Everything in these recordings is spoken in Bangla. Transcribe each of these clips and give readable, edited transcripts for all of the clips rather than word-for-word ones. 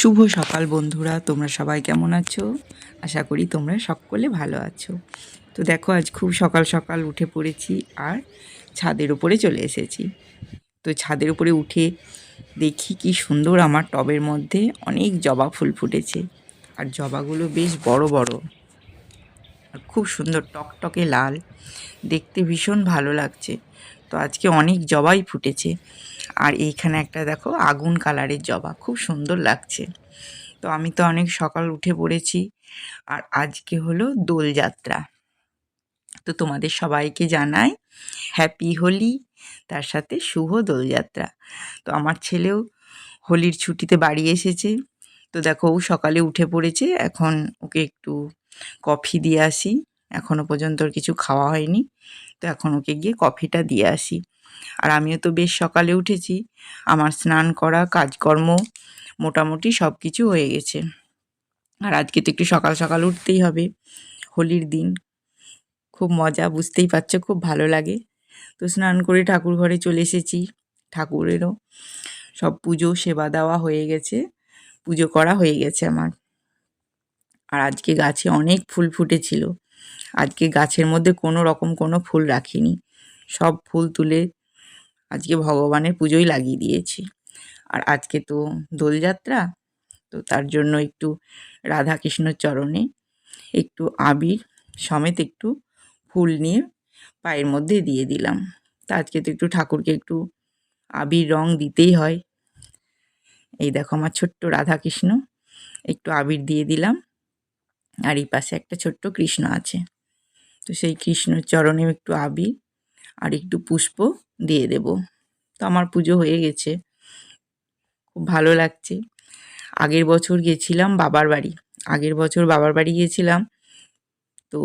শুভ সকাল বন্ধুরা, তোমরা সবাই কেমন আছো? আশা করি তোমরা সকলে ভালো আছো। তো দেখো, আজ খুব সকাল সকাল উঠে পড়েছি আর ছাদের উপরে চলে এসেছি। তো ছাদের উপরে উঠে দেখি কি সুন্দর আমার টবের মধ্যে অনেক জবা ফুল ফুটেছে। আর জবাগুলো বেশ বড় বড় আর খুব সুন্দর টকটকে লাল, দেখতে ভীষণ ভালো লাগছে। তো আজকে অনেক জবাই ফুটেছে। আর এইখানে একটা দেখো আগুন কালারের জবা, খুব সুন্দর লাগছে। তো আমি তো অনেক সকাল উঠে পড়েছি। আর আজকে হলো দোলযাত্রা। তো তোমাদের সবাইকে জানাই হ্যাপি হোলি, তার সাথে শুভ দোলযাত্রা। তো আমার ছেলেও হোলির ছুটিতে বাড়ি এসেছে। তো দেখো, ও সকালে উঠে পড়েছে। এখন ওকে একটু কফি দিয়ে আসি। এখনো পর্যন্ত ওর কিছু খাওয়া হয়নি। তো এখন ওকে গিয়ে কফিটা দিয়ে আসি। আর আমিও তো বেশ সকালে উঠেছি। আমার স্নান করা, কাজকর্ম মোটামুটি সব কিছু হয়ে গেছে। আর আজকে তো একটু সকাল সকাল উঠতেই হবে, হোলির দিন। খুব মজা, বুঝতেই পারছো, খুব ভালো লাগে। তো স্নান করে ঠাকুর ঘরে চলে এসেছি। ঠাকুরেরও সব পুজো সেবা দেওয়া হয়ে গেছে, পুজো করা হয়ে গেছে আমার। আর আজকে গাছে অনেক ফুল ফুটেছিল। আজকে গাছের মধ্যে কোনো রকম কোনো ফুল রাখিনি, সব ফুল তুলে আজকে ভগবানের পুজোই লাগিয়ে দিয়েছি। আর আজকে তো দোলযাত্রা, তো তার জন্য একটু রাধাকৃষ্ণর চরণে একটু আবির সমেত একটু ফুল নিয়ে পায়ের মধ্যে দিয়ে দিলাম। তা আজকে তো একটু ঠাকুরকে একটু আবির রং দিতেই হয়। এই দেখো আমার ছোট্ট রাধাকৃষ্ণ, একটু আবির দিয়ে দিলাম। আর এই পাশে একটা ছোট্ট কৃষ্ণ আছে। তো সেই কৃষ্ণর চরণেও একটু আবির আর একটু পুষ্প দিয়ে দেব। তো আমার পুজো হয়ে গেছে, খুব ভালো লাগছে। আগের বছর গেছিলাম বাবার বাড়ি। আগের বছর বাবার বাড়ি গিয়েছিলাম। তো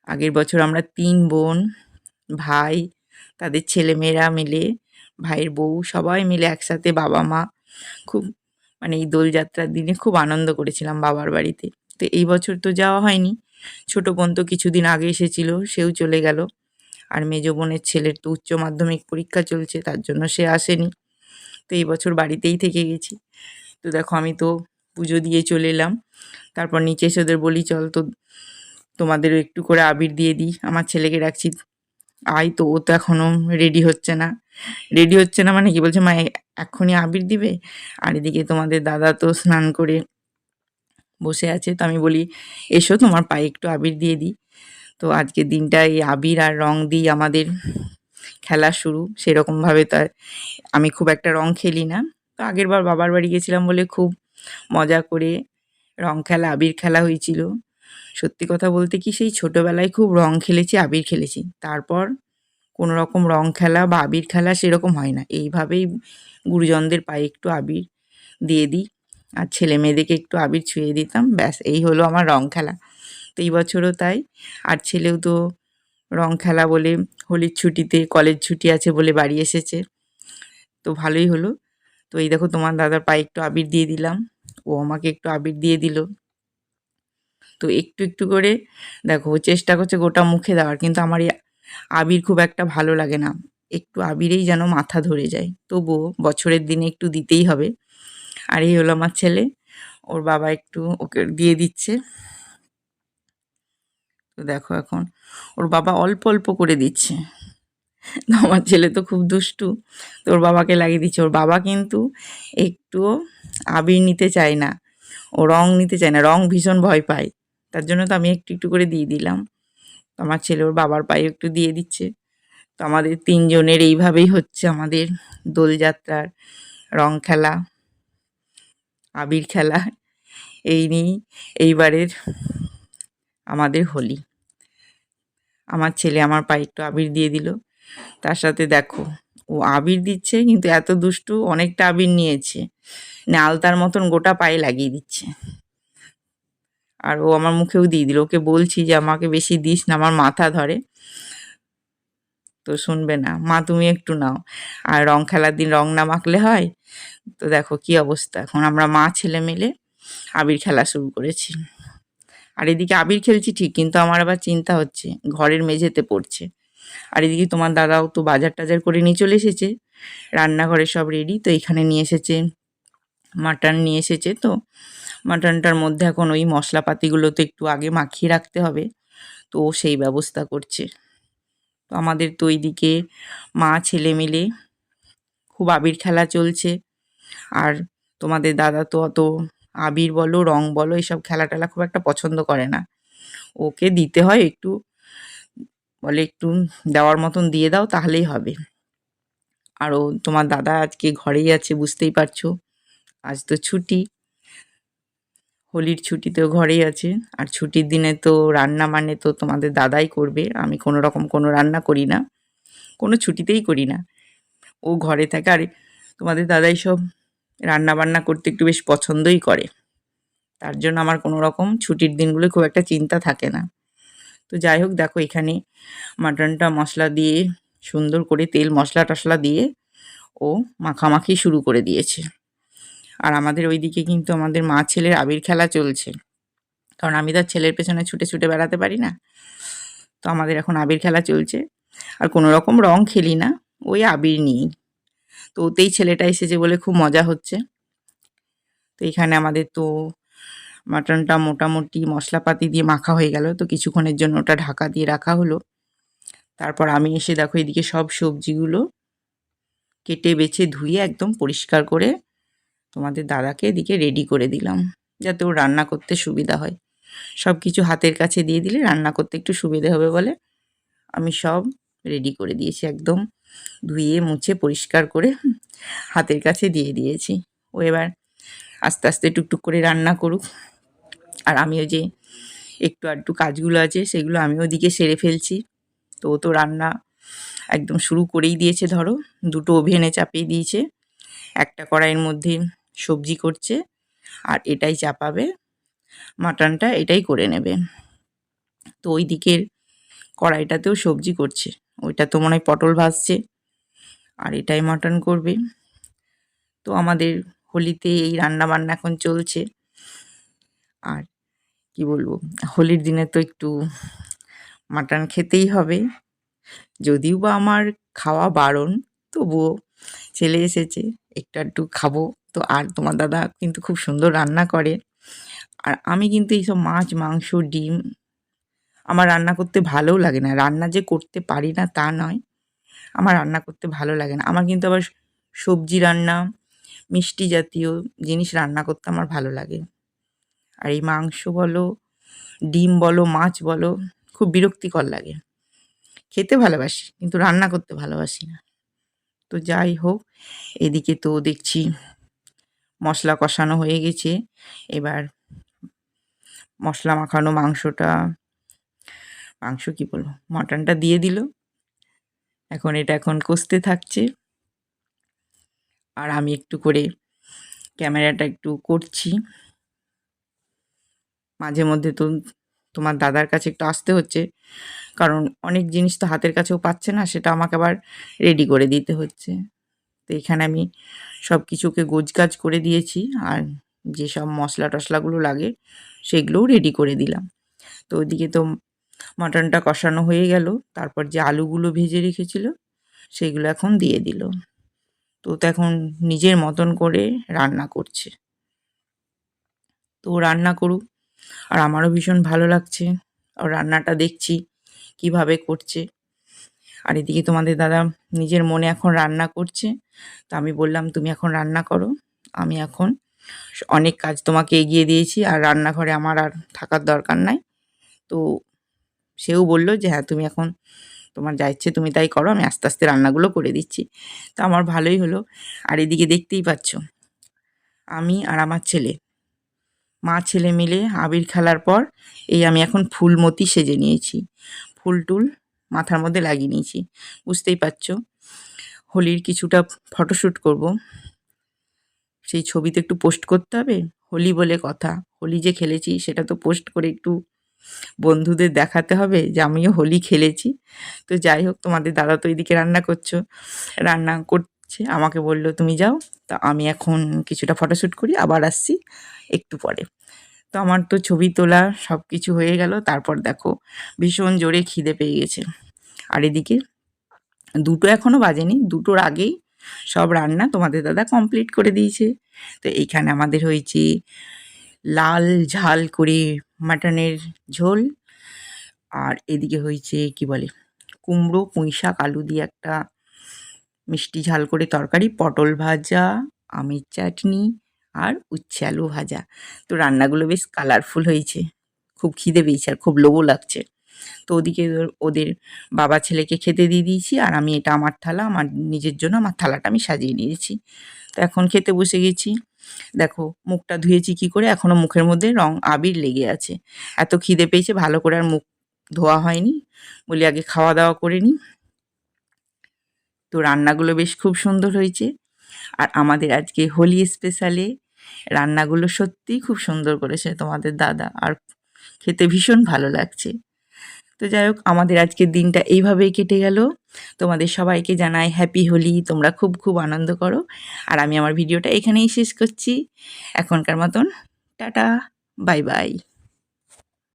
আগের বছর আমরা 3 বোন, ভাই, তাদের ছেলেমেয়েরা মিলে, ভাইয়ের বউ সবাই মিলে একসাথে, বাবা মা, খুব মানে এই দোলযাত্রার দিনে খুব আনন্দ করেছিলাম বাবার বাড়িতে। তো এই বছর তো যাওয়া হয়নি। ছোট বোন তো কিছুদিন আগে এসেছিল, সেও চলে গেল। আর মেজ বোনের ছেলের তো উচ্চ মাধ্যমিক পরীক্ষা চলছে, তার জন্য সে আসেনি। তো এই বছর বাড়িতেই থেকে গেছি। তো দেখো, আমি তো পুজো দিয়ে চলে এলাম। তারপর নিচে এসে ওদের বলি, চল তো তোমাদেরও একটু করে আবির দিয়ে দিই। আমার ছেলেকে ডাকছি, আয়। তো ও তো এখনও রেডি হচ্ছে না। রেডি হচ্ছে না মানে কি, বলছে মা এক্ষুনি আবির দিবে। আর এদিকে তোমাদের দাদা তো স্নান করে বসে আছে। তো আমি বলি, এসো তোমার পায়ে একটু আবির দিয়ে দিই। তো আজকের দিনটা এই আবির আর রং দিয়ে আমাদের খেলা শুরু। সেরকমভাবে তো আর আমি খুব একটা রং খেলি না। তো আগেরবার বাবার বাড়ি গেছিলাম বলে খুব মজা করে রং খেলা, আবির খেলা হয়েছিল। সত্যি কথা বলতে কি, সেই ছোটোবেলায় খুব রং খেলেছি, আবির খেলেছি। তারপর কোনো রকম রং খেলা বা আবির খেলা সেরকম হয় না। এইভাবেই গুরুজনদের পায়ে একটু আবির দিয়ে দিই আর ছেলে মেয়েদেরকে একটু আবির ছুঁয়ে দিতাম, ব্যাস এই হলো আমার রং খেলা। তো এই বছরও তাই। আর ছেলেও তো রং খেলা বলে হোলির ছুটিতে, কলেজ ছুটি আছে বলে বাড়ি এসেছে। তো ভালোই হলো। তো এই দেখো, তোমার দাদার পায়ে একটু আবির দিয়ে দিলাম, ও আমাকে একটু আবির দিয়ে দিল। তো একটু একটু করে দেখো, ও চেষ্টা করছে গোটা মুখে দেওয়ার, কিন্তু আমার এই আবির খুব একটা ভালো লাগে না। একটু আবিরেই যেন মাথা ধরে যায়। তবুও বছরের দিনে একটু দিতেই হবে। আর এই হলো আমার ছেলে, ওর বাবা একটু ওকে দিয়ে দিচ্ছে। তো দেখো, এখন ওর বাবা অল্প অল্প করে দিচ্ছে। তো আমার ছেলে তো খুব দুষ্টু, তো ওর বাবাকে লাগিয়ে দিচ্ছে। ওর বাবা কিন্তু একটুও আবির নিতে চায় না, ও রং নিতে চায় না, রং ভীষণ ভয় পায়। তার জন্য তো আমি একটু একটু করে দিয়ে দিলাম। তো আমার ছেলে ওর বাবার পায়ে একটু দিয়ে দিচ্ছে। তো আমাদের 3 জনের এইভাবেই হচ্ছে আমাদের দোলযাত্রার রং খেলা, আবির খেলা, এই নিয়েই এইবারের আমাদের হোলি। আমার ছেলে আমার পায়ে একটু আবির দিয়ে দিল। তার সাথে দেখো, ও আবির দিচ্ছে কিন্তু এত দুষ্টু, অনেকটা আবির নিয়েছে, আলতার মতন গোটা পায়ে লাগিয়ে দিচ্ছে। আর ও আমার মুখেও দিয়ে দিল। ওকে বলছি যে আমাকে বেশি দিস না, আমার মাথা ধরে। তো শুনবে না, মা তুমি একটু নাও। আর রং খেলার দিন রং না মাখলে হয়? তো দেখো কি অবস্থা, এখন আমরা মা ছেলে মিলে আবির খেলা শুরু করেছি। আর এদিকে আবির খেলছি ঠিক, কিন্তু আমার আবার চিন্তা হচ্ছে ঘরের মেঝেতে পড়ছে। আর এদিকে তোমার দাদাও তো বাজার টাজার করে নিয়ে চলে এসেছে, রান্নাঘরে সব রেডি। তো এখানে নিয়ে এসেছে মাটন নিয়ে এসেছে, তো মাটনটার মধ্যে এখন ওই মশলাপাতিগুলো তো একটু আগে মাখিয়ে রাখতে হবে, তো ও সেই ব্যবস্থা করছে। তো আমাদের তো ওইদিকে মা ছেলে মিলে খুব আবির খেলা চলছে। আর তোমাদের দাদা তো অত আবির বলো রং বলো এসব খেলা টেলা খুব একটা পছন্দ করে না। ওকে দিতে হয় একটু, বলে একটু দেওয়ার মতন দিয়ে দাও তাহলেই হবে। আর ও তোমার দাদা আজকে ঘরেই আছে, বুঝতেই পারছো, আজ তো ছুটি, হোলির ছুটিতেও ঘরেই আছে। আর ছুটির দিনে তো রান্না মানে তো তোমাদের দাদাই করবে, আমি কোনো রকম কোনো রান্না করি না, কোনো ছুটিতেই করি না, ও ঘরে থাকে। আর তোমাদের দাদাই সব রান্না বান্না করতে একটু বেশ পছন্দই করে, তার জন্য আমার কোনো রকম ছুটির দিনগুলো খুব একটা চিন্তা থাকে না। তো যাই হোক, দেখো এখানে মাটনটা মশলা দিয়ে সুন্দর করে তেল মশলা টশলা দিয়ে ও মাখামাখি শুরু করে দিয়েছে। আর আমাদের ওইদিকে কিন্তু আমাদের মা ছেলের আবির খেলা চলছে, কারণ আমি তো আর ছেলের পেছনে ছুটে ছুটে বেড়াতে পারি না। তো আমাদের এখন আবির খেলা চলছে, আর কোনো রকম রং খেলি না, ওই আবির নিয়েই। তো ওতেই ছেলেটা এসেছে বলে খুব মজা হচ্ছে। তো এখানে আমাদের তো মাটনটা মোটামুটি মশলাপাতি দিয়ে মাখা হয়ে গেল, তো কিছুক্ষণের জন্য ওটা ঢাকা দিয়ে রাখা হলো। তারপর আমি এসে দেখো এদিকে সব সবজিগুলো কেটে বেছে ধুয়ে একদম পরিষ্কার করে তোমাদের দাদাকে এদিকে রেডি করে দিলাম, যাতে ওর রান্না করতে সুবিধা হয়। সব কিছু হাতের কাছে দিয়ে দিলে রান্না করতে একটু সুবিধে হবে বলে আমি সব রেডি করে দিয়েছি, একদম ধুয়ে মুছে পরিষ্কার করে হাতের কাছে দিয়ে দিয়েছি। ও এবার আস্তে আস্তে টুকটুক করে রান্না করুক, আর আমিও যে একটু আধটু কাজগুলো আছে সেগুলো আমি ওদিকে সেরে ফেলছি। তো ও তো রান্না একদম শুরু করেই দিয়েছে, ধরো দুটো ওভেনে চাপিয়ে দিয়েছে, একটা কড়াইয়ের মধ্যে সবজি করছে, আর এটাই চাপাবে মাটনটা, এটাই করে নেবে। তো ওই দিকের কড়াইটাতেও সবজি করছে, ওইটা তো মনে হয় পটল ভাজছে, আর এটাই মাটন করবে। তো আমাদের হোলিতে এই রান্না বান্না এখন চলছে। আর কি বলবো, হোলির দিনে তো একটু মাটন খেতেই হবে, যদিও বা আমার খাওয়া বারণ, তবুও ছেলে এসেছে একটু আধটু খাবো। তো আর তোমার দাদা কিন্তু খুব সুন্দর রান্না করে। আর আমি কিন্তু এইসব মাছ মাংস ডিম আমার রান্না করতে ভালোও লাগে না, রান্না যে করতে পারি না তা নয়, আমার রান্না করতে ভালো লাগে না। আমার কিন্তু আবার সবজি রান্না মিষ্টি জাতীয় জিনিস রান্না করতে আমার ভালো লাগে। আর এই মাংস বলো ডিম বলো মাছ বলো খুব বিরক্তিকর লাগে, খেতে ভালোবাসি কিন্তু রান্না করতে ভালোবাসি না। তো যাই হোক, এদিকে তো দেখছি মশলা কষানো হয়ে গেছে, এবার মশলা মাখানো মাংস কি বলবো মাটনটা দিয়ে দিল, এখন কষতে থাকছে। আর আমি একটু করে ক্যামেরাটা একটু করছি, মাঝে মধ্যে তো তোমার দাদার কাছে একটু আসতে হচ্ছে, কারণ অনেক জিনিস তো হাতের কাছেও পাচ্ছে না, সেটা আমাকে আবার রেডি করে দিতে হচ্ছে। তো এখানে আমি সব কিছুকে গোছগাছ করে দিয়েছি, আর যেসব মশলা টশলাগুলো লাগে সেগুলোও রেডি করে দিলাম। তো ওদিকে তো মাটনটা কষানো হয়ে গেল, তারপর যে আলুগুলো ভেজে রেখেছিল সেগুলো এখন দিয়ে দিল। তো এখন নিজের মতন করে রান্না করছে, তো রান্না করুক, আর আমারও ভীষণ ভালো লাগছে আর রান্নাটা দেখছি কিভাবে করছে। আর এদিকে তোমাদের দাদা নিজের মনে এখন রান্না করছে, তো আমি বললাম তুমি এখন রান্না করো, আমি এখন অনেক কাজ তোমাকে এগিয়ে দিয়েছি, আর রান্নাঘরে আমার আর থাকার দরকার নাই। তো সেও বলল যে হ্যাঁ তুমি এখন তোমার যা ইচ্ছে তুমি তাই করো, আমি আস্তে আস্তে রান্নাগুলো করে দিচ্ছি। তো আমার ভালোই হলো। আর এদিকে দেখতেই পাচ্ছ আমি আর আমার ছেলে মা ছেলে মিলে আবির খেলার পর এই আমি এখন ফুলমতি সেজে নিয়েছি, ফুল টুল মাথার মধ্যে লাগিয়ে নিয়েছি। বুঝতেই পারছো হোলির কিছুটা ফটোশ্যুট করব, সেই ছবিতে একটু পোস্ট করতে হবে, হোলি বলে কথা, হোলি যে খেলেছি সেটা তো পোস্ট করে একটু বন্ধুদের দেখাতে হবে যে আমিও হোলি খেলেছি। তো যাই হোক, তোমাদের দাদা তো এদিকে রান্না করছে, আমাকে বলল তুমি যাও, তা আমি এখন কিছুটা ফটোশ্যুট করি, আবার আসছি একটু পরে। তো আমার তো ছবি তোলা সব কিছু হয়ে গেল, তারপর দেখো ভীষণ জোরে খিদে পেয়ে গেছে। আর এদিকে 2টো এখনও বাজেনি, 2টোর আগেই সব রান্না তোমাদের দাদা কমপ্লিট করে দিয়েছে। তো এইখানে আমাদের হয়েছে লাল ঝাল করে মাটনের ঝোল, আর এদিকে হয়েছে কি বলে কুমড়ো পুঁইশাক আলু দিয়ে একটা মিষ্টি ঝাল করে তরকারি, পটল ভাজা, আমের চাটনি আর উচ্ছে আলু ভাজা। তো রান্নাগুলো বেশ কালারফুল হয়েছে। খুব খিদে পেয়েছে আর খুব লোভও লাগছে। তো ওদিকে ওদের বাবা ছেলেকে খেতে দিয়ে দিয়েছি, আর আমি এটা আমার থালা, আমার নিজের জন্য আমার থালাটা আমি সাজিয়ে নিয়েছি। তো এখন খেতে বসে গেছি। দেখো মুখটা ধুয়েছি কি করে, এখনো মুখের মধ্যে আবির লেগে আছে। এত খিদে পেয়েছে, ভালো করে আর মুখ ধোয়া হয়নি, বলি আগে খাওয়া দাওয়া করে নিই। তো রান্নাগুলো বেশ খুব সুন্দর হয়েছে। আর আমাদের আজকে হোলি স্পেশালে রান্নাগুলো সত্যিই খুব সুন্দর করেছে তোমাদের দাদা, আর খেতে ভীষণ ভালো লাগছে। তো যাই হোক, আমাদের আজকের দিনটা এইভাবেই কেটে গেল। তোমাদের সবাইকে জানাই হ্যাপি হোলি, তোমরা খুব খুব আনন্দ করো। আর আমি আমার ভিডিওটা এখানেই শেষ করছি। এখনকার মতন টাটা, বাই বাই।